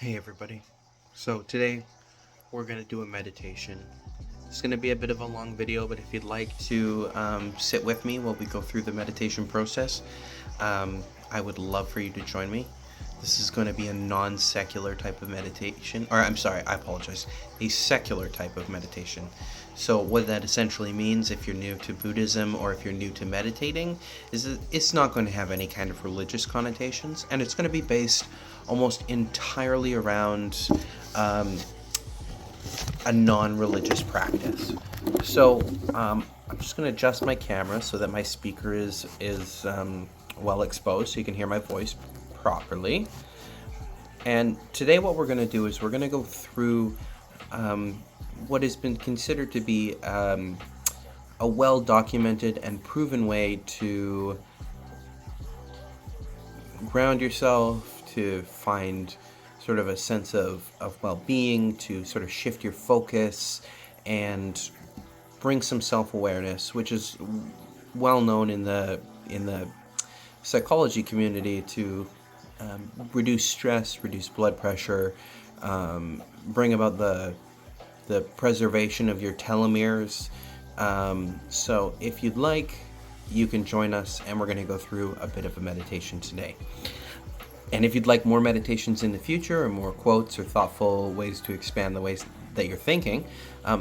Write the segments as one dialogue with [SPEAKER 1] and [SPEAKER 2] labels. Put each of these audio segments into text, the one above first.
[SPEAKER 1] Hey everybody. So today we're going to do a meditation. It's going to be a bit of a long video, but if you'd like to sit with me while we go through the meditation process, I would love for you to join me. This is going to be a non-secular type of meditation, or I'm sorry, I apologize, a secular type of meditation. So what that essentially means, if you're new to Buddhism or if you're new to meditating, is that it's not going to have any kind of religious connotations, and it's going to be based almost entirely around a non-religious practice. So I'm just going to adjust my camera so that my speaker is well exposed, so you can hear my voice properly. And today what we're going to do is we're going to go through what has been considered to be a well-documented and proven way to ground yourself, to find sort of a sense of well-being, to sort of shift your focus and bring some self-awareness, which is well known in the psychology community to reduce stress, reduce blood pressure, bring about the preservation of your telomeres. So if you'd like, you can join us, and we're going to go through a bit of a meditation today. And if you'd like more meditations in the future, or more quotes or thoughtful ways to expand the ways that you're thinking,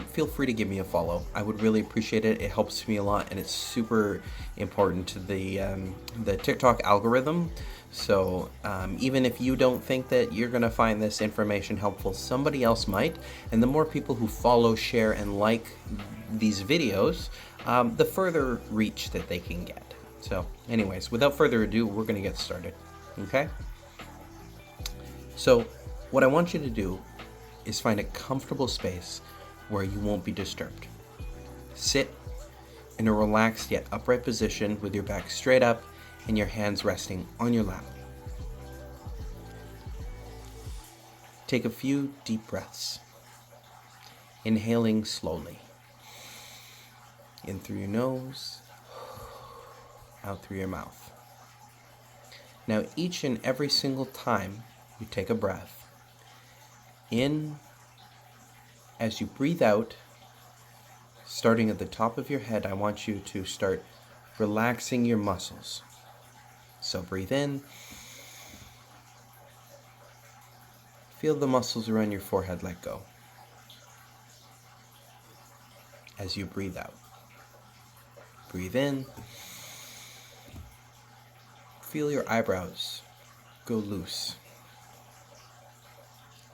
[SPEAKER 1] feel free to give me a follow. I would really appreciate it. It helps me a lot, and it's super important to the TikTok algorithm. So even if you don't think that you're going to find this information helpful, somebody else might. And the more people who follow, share, and like these videos, the further reach that they can get. So anyways, without further ado, we're going to get started. Okay? So what I want you to do is find a comfortable space where you won't be disturbed. Sit in a relaxed yet upright position with your back straight up and your hands resting on your lap. Take a few deep breaths, inhaling slowly. In through your nose, out through your mouth. Now each and every single time you take a breath, in as you breathe out, starting at the top of your head, I want you to start relaxing your muscles. So breathe in. Feel the muscles around your forehead let go. As you breathe out. Breathe in. Feel your eyebrows go loose.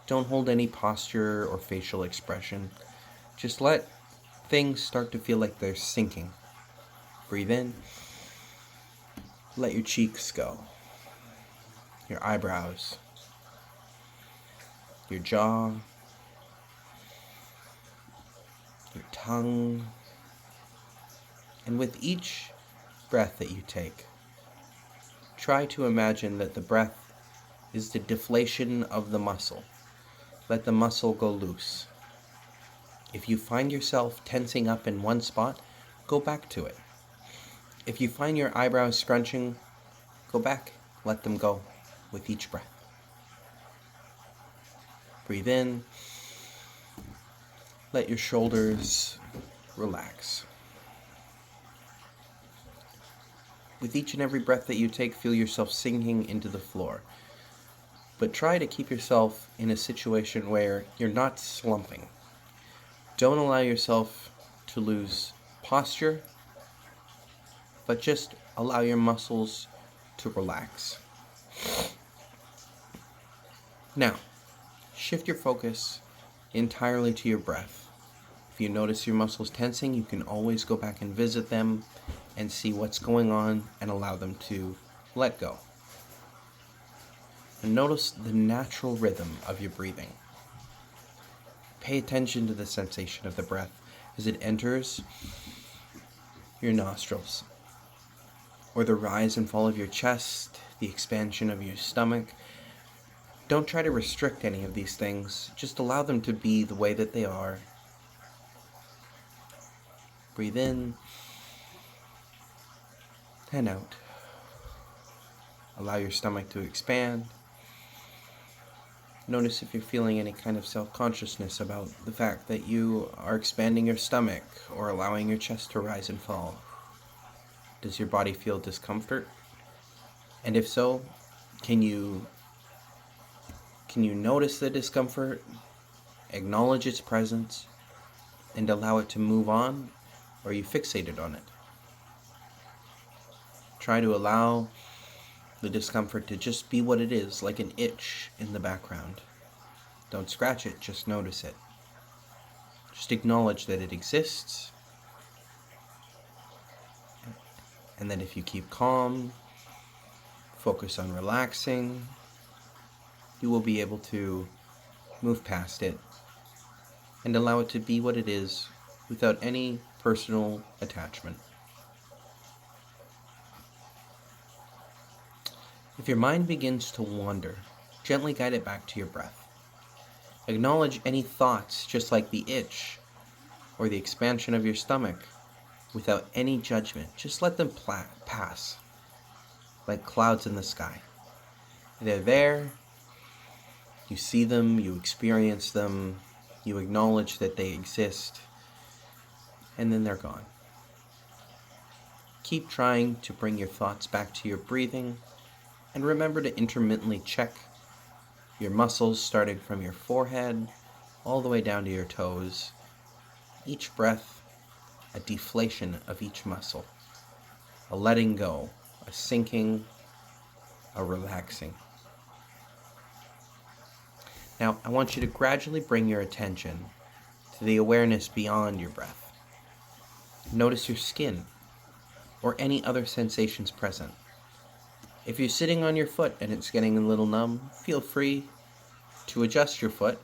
[SPEAKER 1] Don't hold any posture or facial expression. Just let things start to feel like they're sinking. Breathe in. Let your cheeks go. Your eyebrows. Your jaw. Your tongue. And with each breath that you take, try to imagine that the breath is the deflation of the muscle. Let the muscle go loose. If you find yourself tensing up in one spot, go back to it. If you find your eyebrows scrunching, go back, let them go with each breath. Breathe in. Let your shoulders relax. With each and every breath that you take, feel yourself sinking into the floor. But try to keep yourself in a situation where you're not slumping. Don't allow yourself to lose posture, but just allow your muscles to relax. Now, shift your focus entirely to your breath. If you notice your muscles tensing, you can always go back and visit them and see what's going on and allow them to let go. And notice the natural rhythm of your breathing. Pay attention to the sensation of the breath as it enters your nostrils, or the rise and fall of your chest, the expansion of your stomach. Don't try to restrict any of these things. Just allow them to be the way that they are. Breathe in and out. Allow your stomach to expand. Notice if you're feeling any kind of self-consciousness about the fact that you are expanding your stomach or allowing your chest to rise and fall. Does your body feel discomfort? And if so, can you notice the discomfort, acknowledge its presence, and allow it to move on, or are you fixated on it? Try to allow the discomfort to just be what it is, like an itch in the background. Don't scratch it, just notice it. Just acknowledge that it exists, and that if you keep calm, focus on relaxing, you will be able to move past it and allow it to be what it is without any personal attachment. If your mind begins to wander, gently guide it back to your breath. Acknowledge any thoughts, just like the itch or the expansion of your stomach, without any judgment. Just let them pass, like clouds in the sky. They're there, you see them, you experience them, you acknowledge that they exist, and then they're gone. Keep trying to bring your thoughts back to your breathing, and remember to intermittently check your muscles starting from your forehead all the way down to your toes. Each breath, a deflation of each muscle, a letting go, a sinking, a relaxing. Now, I want you to gradually bring your attention to the awareness beyond your breath. Notice your skin or any other sensations present. If you're sitting on your foot and it's getting a little numb, feel free to adjust your foot.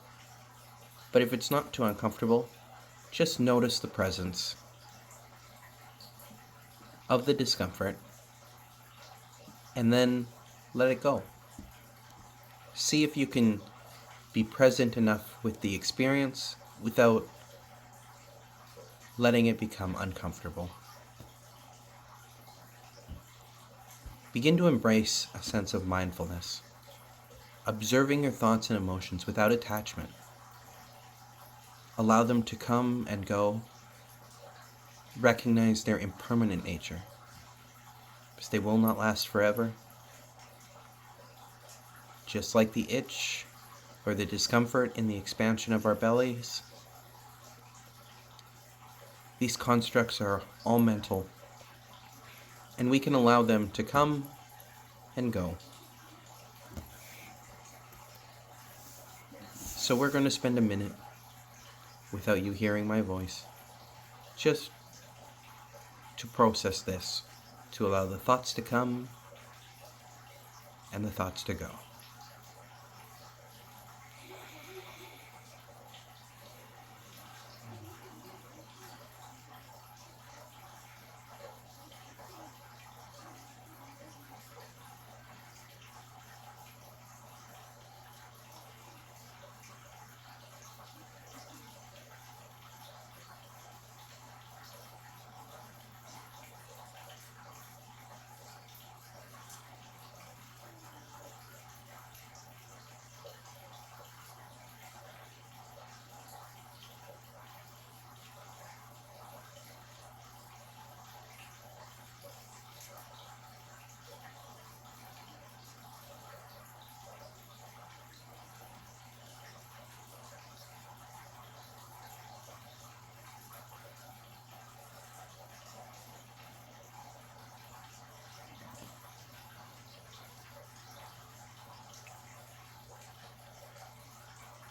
[SPEAKER 1] But if it's not too uncomfortable, just notice the presence of the discomfort and then let it go. See if you can be present enough with the experience without letting it become uncomfortable. Begin to embrace a sense of mindfulness, observing your thoughts and emotions without attachment. Allow them to come and go. Recognize their impermanent nature, because they will not last forever. Just like the itch or the discomfort in the expansion of our bellies, these constructs are all mental, and we can allow them to come and go. So we're going to spend a minute without you hearing my voice, just to process this, to allow the thoughts to come and the thoughts to go.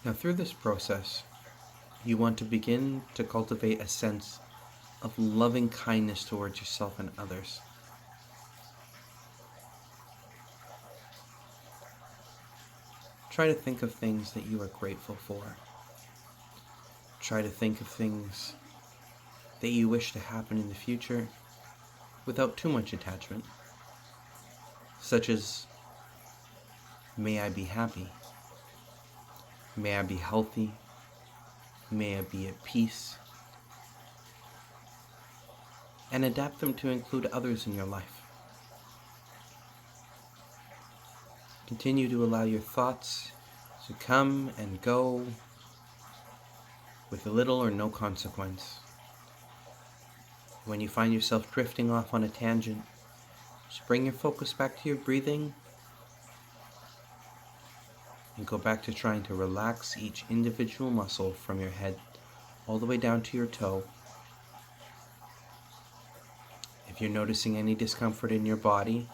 [SPEAKER 1] Now, through this process, you want to begin to cultivate a sense of loving kindness towards yourself and others. Try to think of things that you are grateful for. Try to think of things that you wish to happen in the future without too much attachment, such as, may I be happy, may I be healthy, may I be at peace, and adapt them to include others in your life. Continue to allow your thoughts to come and go with little or no consequence. When you find yourself drifting off on a tangent, just bring your focus back to your breathing and go back to trying to relax each individual muscle from your head all the way down to your toe. If you're noticing any discomfort in your body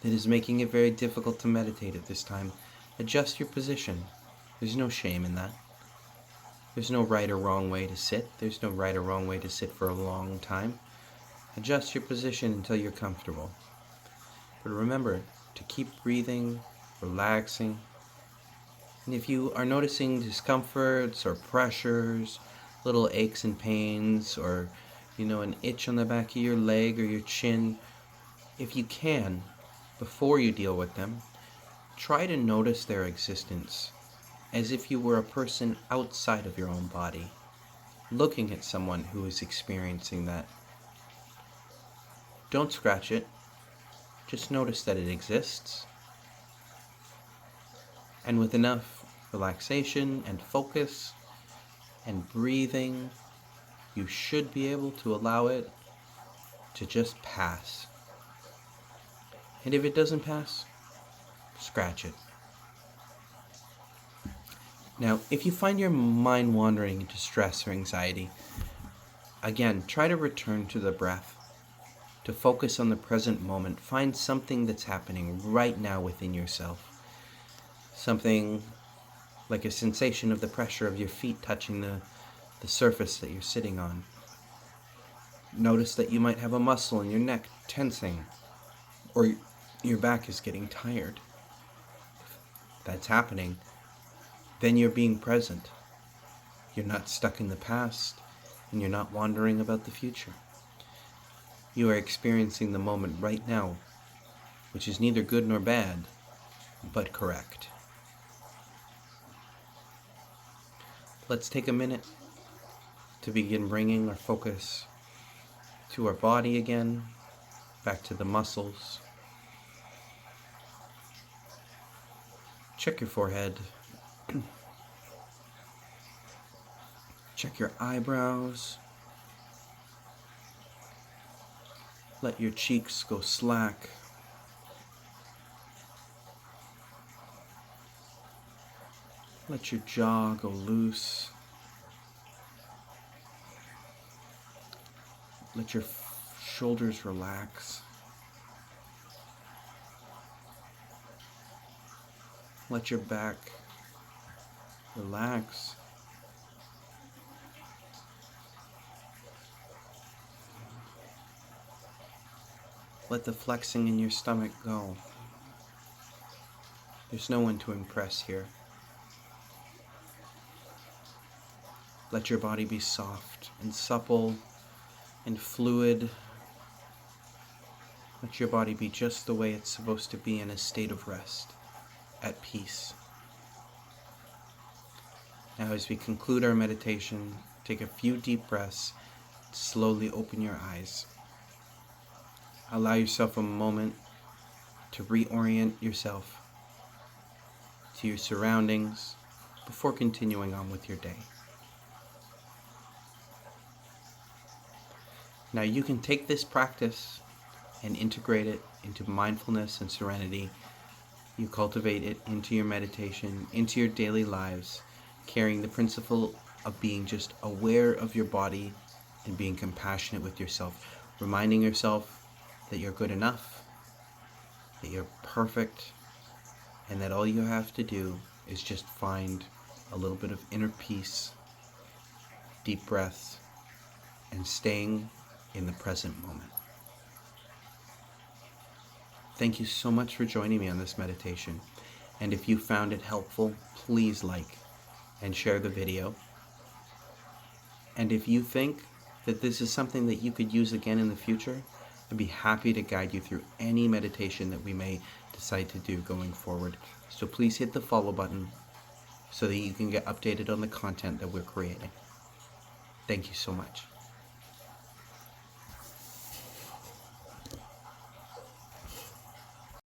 [SPEAKER 1] that is making it very difficult to meditate at this time, adjust your position. There's no shame in that. There's no right or wrong way to sit. There's no right or wrong way to sit for a long time. Adjust your position until you're comfortable. But remember to keep breathing, relaxing. And if you are noticing discomforts or pressures, little aches and pains, or an itch on the back of your leg or your chin, if you can, before you deal with them, try to notice their existence as if you were a person outside of your own body, looking at someone who is experiencing that. Don't scratch it, just notice that it exists. And with enough relaxation and focus and breathing, you should be able to allow it to just pass. And if it doesn't pass, scratch it. Now, if you find your mind wandering into stress or anxiety, again, try to return to the breath, to focus on the present moment. Find something that's happening right now within yourself. Something like a sensation of the pressure of your feet touching the surface that you're sitting on. Notice that you might have a muscle in your neck tensing, or your back is getting tired. If that's happening, then you're being present. You're not stuck in the past, and you're not wondering about the future. You are experiencing the moment right now, which is neither good nor bad, but correct. Let's take a minute to begin bringing our focus to our body again, back to the muscles. Check your forehead. Check your eyebrows. Let your cheeks go slack. Let your jaw go loose. Let your shoulders relax. Let your back relax. Let the flexing in your stomach go. There's no one to impress here. Let your body be soft and supple and fluid. Let your body be just the way it's supposed to be, in a state of rest, at peace. Now, as we conclude our meditation, take a few deep breaths, slowly open your eyes. Allow yourself a moment to reorient yourself to your surroundings before continuing on with your day. Now you can take this practice and integrate it into mindfulness and serenity. You cultivate it into your meditation, into your daily lives, carrying the principle of being just aware of your body and being compassionate with yourself, reminding yourself that you're good enough, that you're perfect, and that all you have to do is just find a little bit of inner peace, deep breaths, and staying in the present moment. Thank you so much for joining me on this meditation. And if you found it helpful, please like and share the video. And if you think that this is something that you could use again in the future, I'd be happy to guide you through any meditation that we may decide to do going forward. So please hit the follow button so that you can get updated on the content that we're creating. Thank you so much.